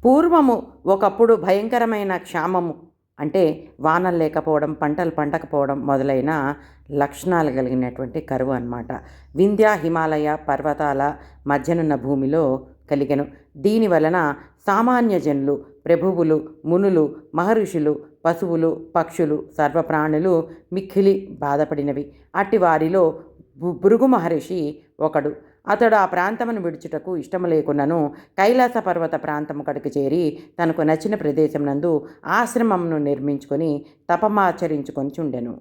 పూర్వము ఒకప్పుడు భయంకరమైన క్షామము అంటే వానలు లేకపోవడం, పంటలు పండకపోవడం మొదలైన లక్షణాలు కలిగినటువంటి కరువు అన్నమాట. వింధ్య హిమాలయ పర్వతాల మధ్యనున్న భూమిలో కలిగెను. దీని వలన సామాన్య జనులు, ప్రభువులు, మునులు, మహర్షులు, పశువులు, పక్షులు, సర్వప్రాణులు మిక్కిలి బాధపడినవి. అట్టి వారిలో భృగు మహర్షి ఒకడు. అతడు ఆ ప్రాంతమును విడుచుటకు ఇష్టము లేకున్నను కైలాస పర్వత ప్రాంతము కడికి చేరి తనకు నచ్చిన ప్రదేశం నందు ఆశ్రమమును నిర్మించుకొని తపమాచరించుకొని చుండెను.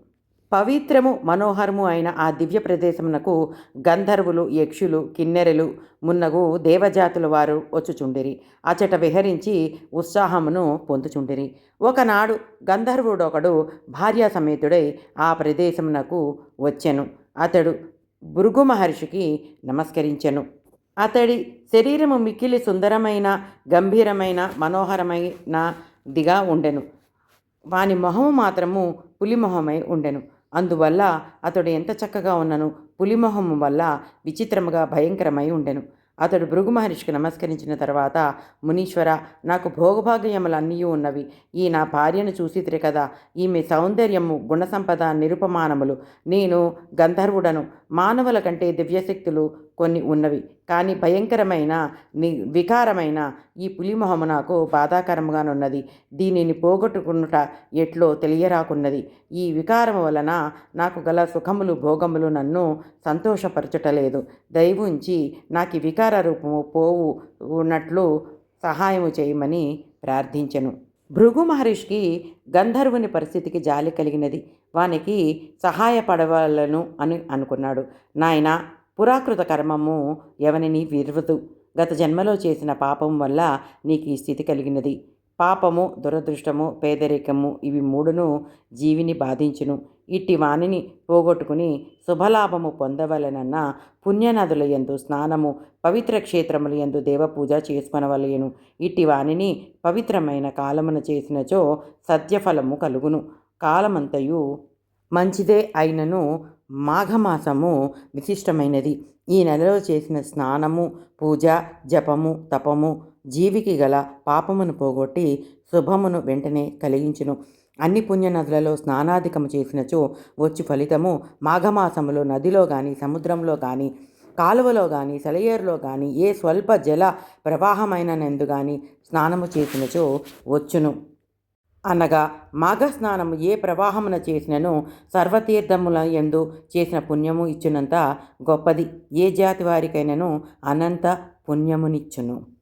పవిత్రము మనోహరము అయిన ఆ దివ్య ప్రదేశమునకు గంధర్వులు, యక్షులు, కిన్నెరలు మున్నగు దేవజాతుల వారు వచ్చుచుండిరి. అచట విహరించి ఉత్సాహమును పొందుచుండిరి. ఒకనాడు గంధర్వుడొకడు భార్యా సమేతుడై ఆ ప్రదేశమునకు వచ్చెను. అతడు భృగు మహర్షికి నమస్కరించెను. అతడి శరీరము మిక్కిలి సుందరమైన, గంభీరమైన, మనోహరమైనదిగా ఉండెను. వాని మొహము మాత్రము పులిమొహమై ఉండెను. అందువల్ల అతడు ఎంత చక్కగా ఉన్నను పులిమొహము వల్ల విచిత్రముగా భయంకరమై ఉండెను. అతడు భృగు మహర్షికి నమస్కరించిన తర్వాత, మునీశ్వర, నాకు భోగభాగ్యములన్నీ ఉన్నవి. ఈ నా భార్యను చూసితిరి కదా, ఈమె సౌందర్యము, గుణసంపద నిరుపమానములు. నేను గంధర్వుడను. మానవుల కంటే దివ్యశక్తులు కొన్ని ఉన్నవి. కానీ భయంకరమైన వికారమైన ఈ పులిమొహము నాకు బాధాకరముగానున్నది. దీనిని పోగొట్టుకునుట ఎట్లో తెలియరాకున్నది. ఈ వికారము వలన నాకు గల సుఖములు, భోగములు నన్ను సంతోషపరచుటలేదు. దయవుంచి నాకు వికార రూపము పోవు ఉన్నట్లు సహాయము చేయమని ప్రార్థించెను. భృగు మహర్షికి గంధర్వుని పరిస్థితికి జాలి కలిగినది. వానికి సహాయపడవలను అని అనుకున్నాడు. నాయనా, పురాకృత కర్మము ఎవనిని విర్వదు. గత జన్మలో చేసిన పాపం వల్ల నీకు ఈ స్థితి కలిగినది. పాపము, దురదృష్టము, పేదరికము ఇవి మూడును జీవిని బాధించును. ఇట్టి వానిని పోగొట్టుకుని శుభలాభము పొందవలనన్న పుణ్యనదుల యందు స్నానము, పవిత్ర క్షేత్రముల యందు దేవపూజ చేసుకొనవలయను. ఇట్టి వానిని పవిత్రమైన కాలమున చేసినచో సత్యఫలము కలుగును. కాలమంతయు మంచిదే అయినను మాఘమాసము విశిష్టమైనది. ఈ నెలలో చేసిన స్నానము, పూజ, జపము, తపము జీవికి గల పాపమును పోగొట్టి శుభమును వెంటనే కలిగించును. అన్ని పుణ్యనదులలో స్నానాధికము చేసినచో వచ్చు ఫలితము మాఘమాసములో నదిలో కానీ, సముద్రంలో కానీ, కాలువలో కానీ, సెలయేరులో కానీ, ఏ స్వల్ప జల ప్రవాహమైనందు కానీ స్నానము చేసినచో వచ్చును. అనగా మాఘస్నానము ఏ ప్రవాహమున చేసినను సర్వతీర్థముల యందు చేసిన పుణ్యము ఇచ్చునంత గొప్పది. ఏ జాతి వారికైనను అనంత పుణ్యమునిచ్చును.